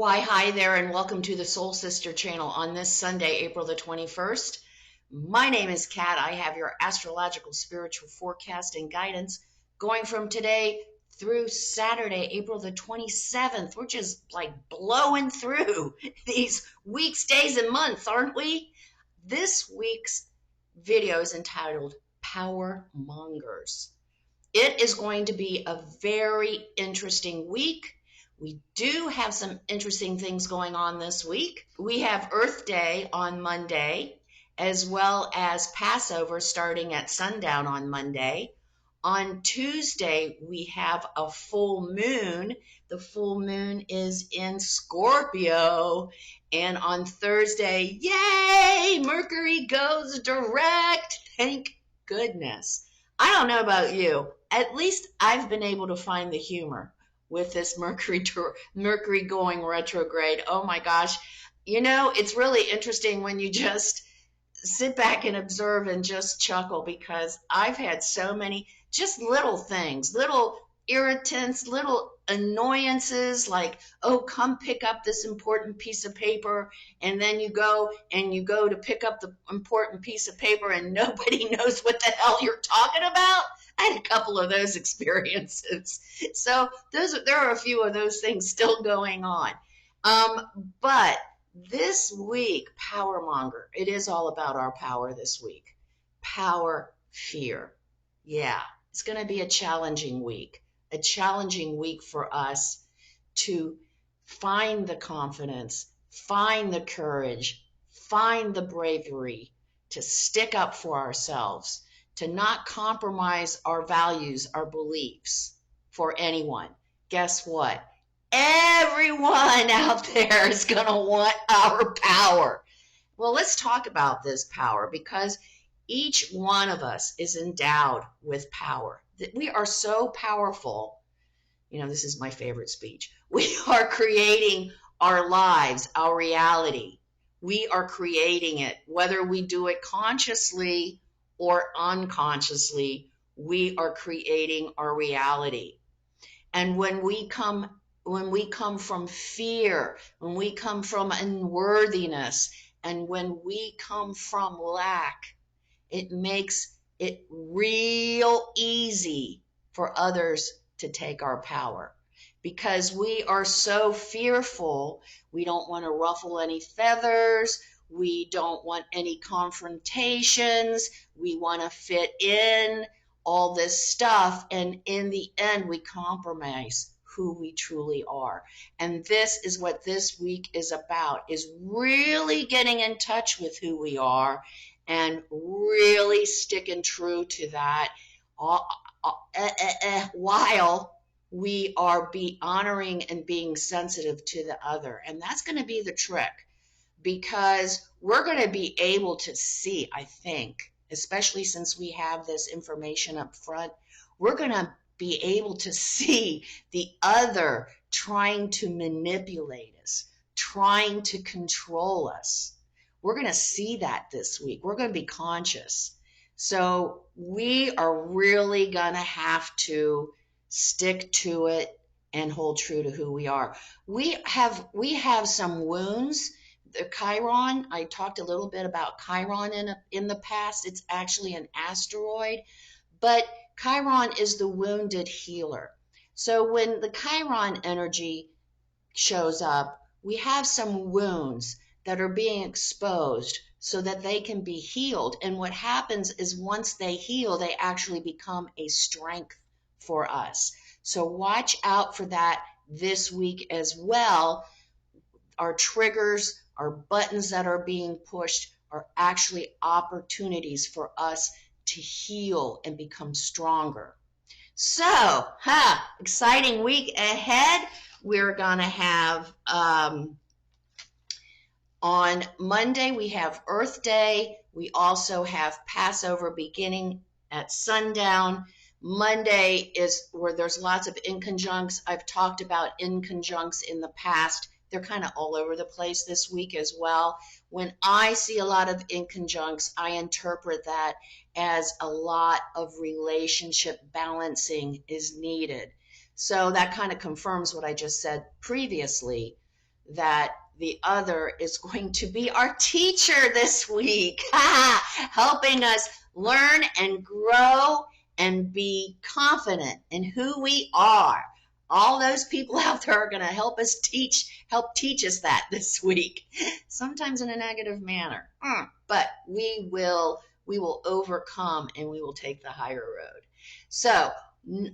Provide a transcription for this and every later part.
Why, hi there, and welcome to the Soul Sister channel on this Sunday, April the 21st. My name is Kat. I have your astrological spiritual forecast and guidance going from today through Saturday, April the 27th. We're just like blowing through these weeks, days, and months, aren't we? This week's video is entitled Powermongers. It is going to be a very interesting week. We do have some interesting things going on this week. We have Earth Day on Monday, as well as Passover starting at sundown on Monday. On Tuesday, we have a full moon. The full moon is in Scorpio. And on Thursday, yay, Mercury goes direct. Thank goodness. I don't know about you. At least I've been able to find the humor with this Mercury going retrograde. Oh my gosh. You know, it's really interesting when you just sit back and observe and just chuckle, because I've had so many just little things, little irritants, little annoyances, like, oh, come pick up this important piece of paper, and then you go to pick up the important piece of paper and nobody knows what the hell you're talking about. I had a couple of those experiences. So there are a few of those things still going on. But this week, Powermonger, it is all about our power this week. Power, fear. Yeah, it's going to be a challenging week for us to find the confidence, find the courage, find the bravery to stick up for ourselves, to not compromise our values, our beliefs for anyone. Guess what? Everyone out there is going to want our power. Well, let's talk about this power, because each one of us is endowed with power. We are so powerful. You know, this is my favorite speech. We are creating our lives, our reality. We are creating it, whether we do it consciously or unconsciously. We are creating our reality. And when we come from fear, when we come from unworthiness, and when we come from lack, it makes it real easy for others to take our power. Because we are so fearful, we don't want to ruffle any feathers, we don't want any confrontations, we want to fit in, all this stuff, and in the end we compromise who we truly are. And this is what this week is about, is really getting in touch with who we are and really sticking true to that while we are honoring and being sensitive to the other. And that's going to be the trick, because we're going to be able to see, I think, especially since we have this information up front, we're going to be able to see the other trying to manipulate us, trying to control us. We're going to see that this week. We're going to be conscious. So we are really going to have to stick to it and hold true to who we are. We have some wounds. The Chiron, I talked a little bit about Chiron in the past. It's actually an asteroid, but Chiron is the wounded healer. So when the Chiron energy shows up, we have some wounds that are being exposed so that they can be healed. And what happens is once they heal, they actually become a strength for us. So watch out for that this week as well. Our triggers, our buttons that are being pushed are actually opportunities for us to heal and become stronger. So, exciting week ahead. We're going to have, on Monday, we have Earth Day. We also have Passover beginning at sundown. Monday is where there's lots of inconjuncts. I've talked about inconjuncts in the past. They're kind of all over the place this week as well. When I see a lot of inconjuncts, I interpret that as a lot of relationship balancing is needed. So that kind of confirms what I just said previously, that the other is going to be our teacher this week, helping us learn and grow and be confident in who we are. All those people out there are going to help teach us that this week, sometimes in a negative manner. But we will overcome, and we will take the higher road. So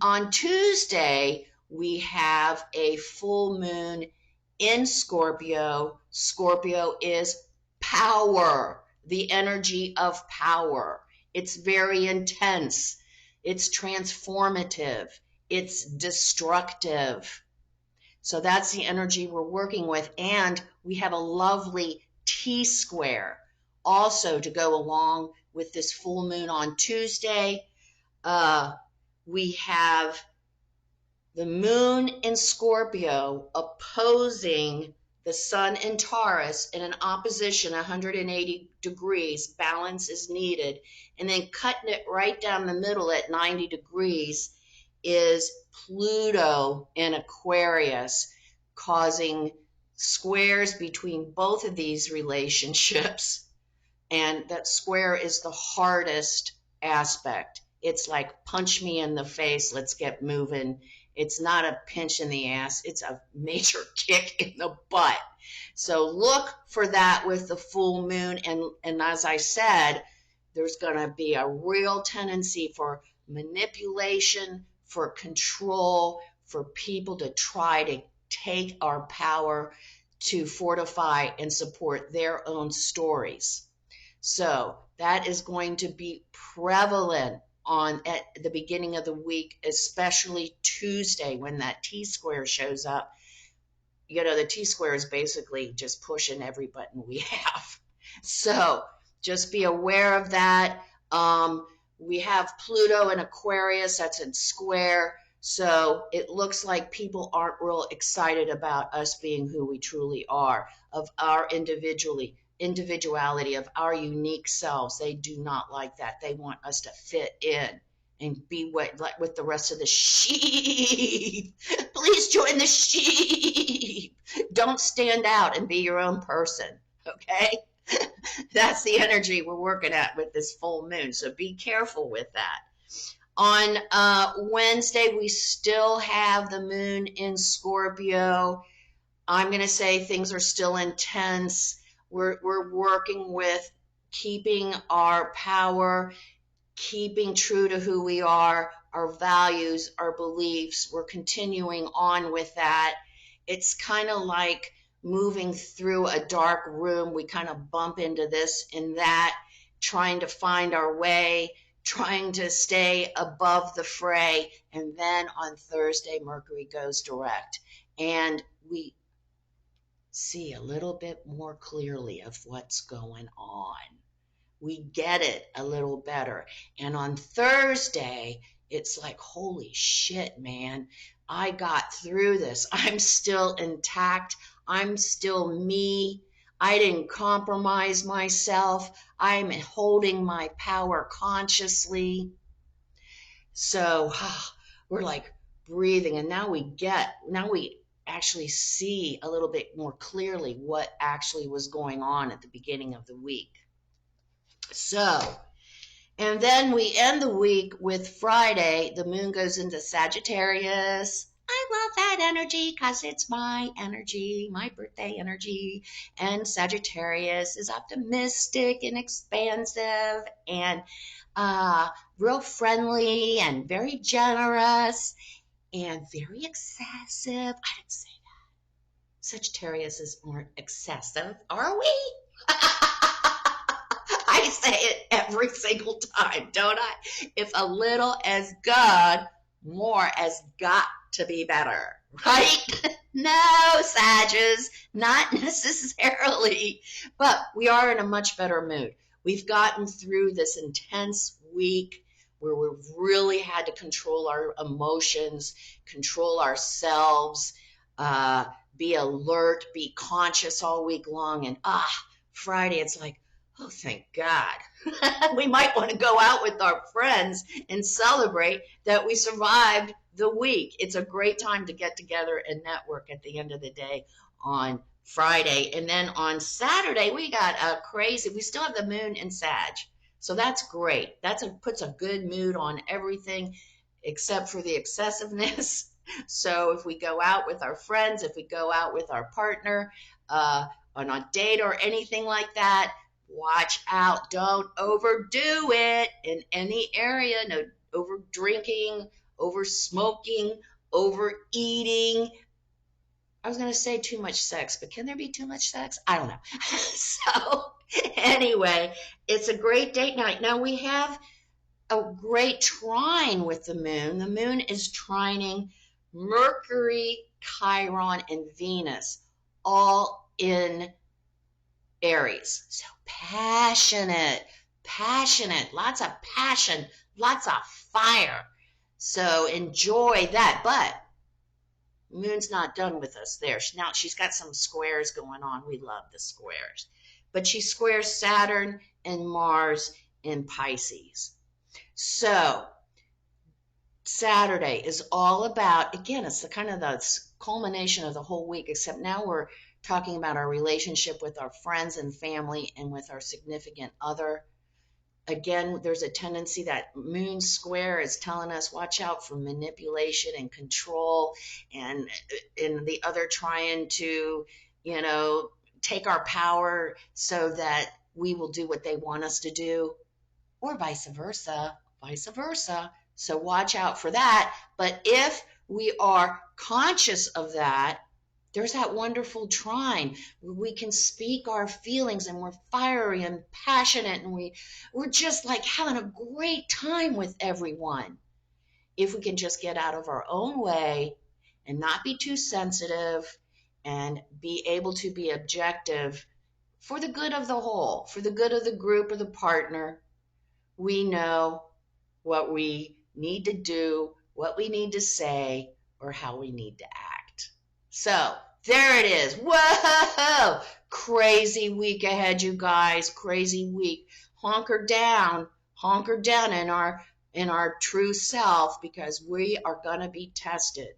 on Tuesday, we have a full moon in Scorpio. Scorpio is power, the energy of power. It's very intense. It's transformative. It's destructive. So that's the energy we're working with. And we have a lovely T-square also to go along with this full moon on Tuesday. We have the moon in Scorpio opposing the sun in Taurus in an opposition 180 degrees. Balance is needed. And then cutting it right down the middle at 90 degrees is Pluto in Aquarius, causing squares between both of these relationships. And that square is the hardest aspect. It's like, punch me in the face, let's get moving. It's not a pinch in the ass, it's a major kick in the butt. So look for that with the full moon. And as I said, there's going to be a real tendency for manipulation, for control, for people to try to take our power to fortify and support their own stories. So that is going to be prevalent at the beginning of the week, especially Tuesday when that T-square shows up. You know, the T-square is basically just pushing every button we have. So just be aware of that. We have Pluto in Aquarius, that's in square. So it looks like people aren't real excited about us being who we truly are, of our individuality, of our unique selves. They do not like that. They want us to fit in and be with the rest of the sheep. Please join the sheep. Don't stand out and be your own person, okay? That's the energy we're working at with this full moon, so be careful with that. On Wednesday, we still have the moon in Scorpio. I'm going to say things are still intense. We're working with keeping our power, keeping true to who we are, our values, our beliefs. We're continuing on with that. It's kind of like moving through a dark room. We kind of bump into this and that, trying to find our way, trying to stay above the fray. And then on Thursday, Mercury goes direct, and we see a little bit more clearly of what's going on. We get it a little better. And on Thursday, it's like, holy shit, man. I got through this. I'm still intact. I'm still me. I didn't compromise myself. I'm holding my power consciously. So we're like breathing. And now we actually see a little bit more clearly what actually was going on at the beginning of the week. So, and then we end the week with Friday. The moon goes into Sagittarius. I love that energy because it's my energy, my birthday energy. And Sagittarius is optimistic and expansive and real friendly and very generous and very excessive. I didn't say that. Sagittarius aren't excessive, are we? I say it every single time, don't I? If a little is good, more has got to be better, right? No, Sages, not necessarily. But we are in a much better mood. We've gotten through this intense week where we've really had to control our emotions, control ourselves, be alert, be conscious all week long. And Friday, it's like, oh, thank God. We might want to go out with our friends and celebrate that we survived the week. It's a great time to get together and network at the end of the day on Friday. And then on Saturday, we got a crazy, we still have the moon in Sag. So that's great. Puts a good mood on everything except for the excessiveness. So if we go out with our friends, if we go out with our partner, on a date or anything like that, watch out. Don't overdo it in any area. No over drinking, over smoking, overeating. I was going to say too much sex, but can there be too much sex? I don't know. So anyway, it's a great date night. Now we have a great trine with the moon. The moon is trining Mercury, Chiron, and Venus, all in Aries. So passionate, lots of passion, lots of fire. So enjoy that. But Moon's not done with us there. Now she's got some squares going on. We love the squares. But she squares Saturn and Mars in Pisces. So Saturday is all about, again, it's the kind of the culmination of the whole week, except now we're talking about our relationship with our friends and family and with our significant other. Again, there's a tendency that moon square is telling us watch out for manipulation and control, and the other trying to, take our power so that we will do what they want us to do, or vice versa. So watch out for that. But if we are conscious of that, there's that wonderful trine where we can speak our feelings and we're fiery and passionate and we're just like having a great time with everyone. If we can just get out of our own way and not be too sensitive and be able to be objective for the good of the whole, for the good of the group or the partner, we know what we need to do, what we need to say, or how we need to act. So there it is. Whoa! Crazy week ahead, you guys. Crazy week. Hunker down in our true self, because we are going to be tested.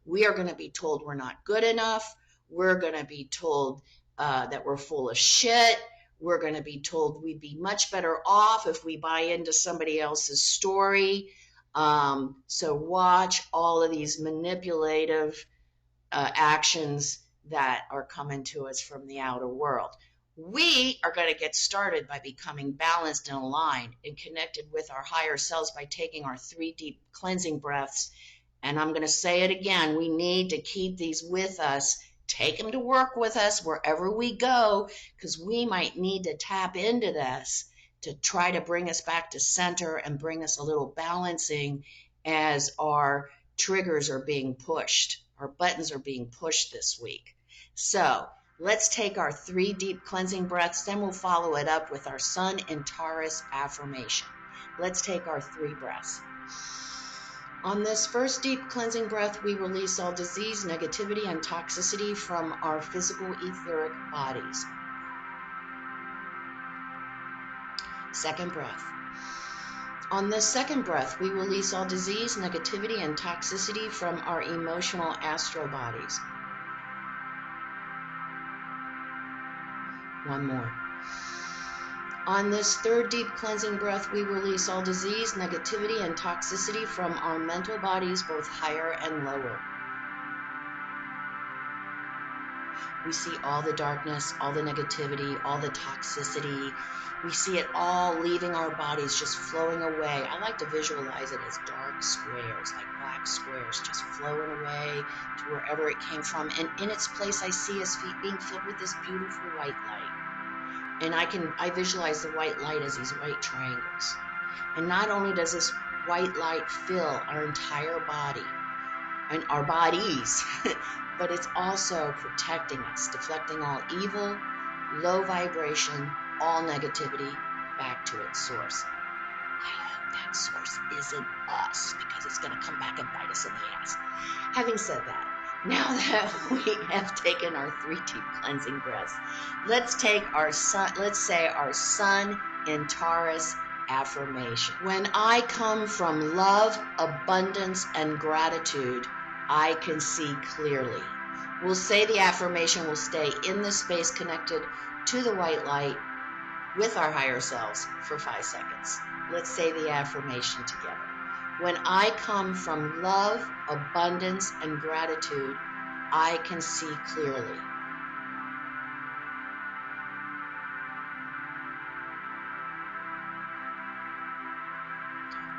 We are going to be told we're not good enough. We're going to be told that we're full of shit. We're going to be told we'd be much better off if we buy into somebody else's story. So watch all of these manipulative actions that are coming to us from the outer world. We are going to get started by becoming balanced and aligned and connected with our higher selves by taking our 3 deep cleansing breaths. And I'm going to say it again, we need to keep these with us. Take them to work with us wherever we go, because we might need to tap into this to try to bring us back to center and bring us a little balancing as our triggers are being pushed. Our buttons are being pushed this week. So let's take our 3 deep cleansing breaths, then we'll follow it up with our Sun in Taurus affirmation. Let's take our 3 breaths. On this first deep cleansing breath, we release all disease, negativity, and toxicity from our physical etheric bodies. Second breath. On this second breath, we release all disease, negativity, and toxicity from our emotional astral bodies. One more. On this third deep cleansing breath, we release all disease, negativity, and toxicity from our mental bodies, both higher and lower. We see all the darkness, all the negativity, all the toxicity. We see it all leaving our bodies, just flowing away. I like to visualize it as dark squares, like black squares, just flowing away to wherever it came from. And in its place, I see us being filled with this beautiful white light. And I visualize the white light as these white triangles. And not only does this white light fill our entire body and our bodies, but it's also protecting us, deflecting all evil, low vibration, all negativity back to its source. I hope that source isn't us, because it's going to come back and bite us in the ass. Having said that, now that we have taken our 3 deep cleansing breaths, let's say our Sun in Taurus affirmation. When I come from love, abundance, and gratitude, I can see clearly. We'll say the affirmation, we'll stay in this space connected to the white light with our higher selves for 5 seconds. Let's say the affirmation together. When I come from love, abundance, and gratitude, I can see clearly.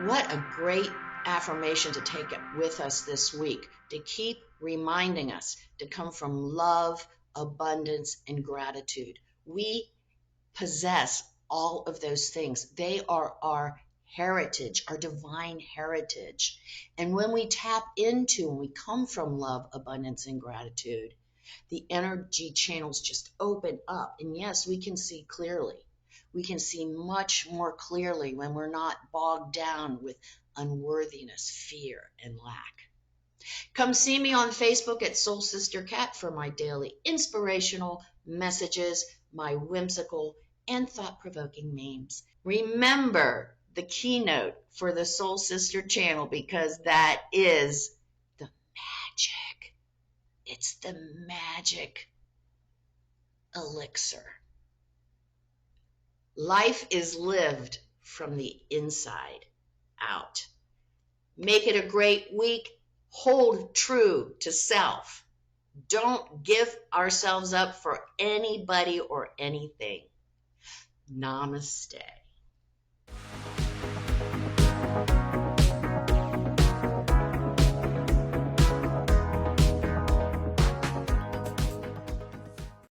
What a great affirmation to take with us this week, to keep reminding us to come from love, abundance, and gratitude. We possess all of those things. They are our heritage, our divine heritage. And when we tap into and we come from love, abundance, and gratitude, the energy channels just open up. And yes, we can see clearly. We can see much more clearly when we're not bogged down with unworthiness, fear, and lack. Come see me on Facebook at Soul Sister Cat for my daily inspirational messages, my whimsical and thought-provoking memes. Remember the keynote for the Soul Sister channel, because that is the magic. It's the magic elixir. Life is lived from the inside out. Make it a great week. Hold true to self. Don't give ourselves up for anybody or anything. Namaste.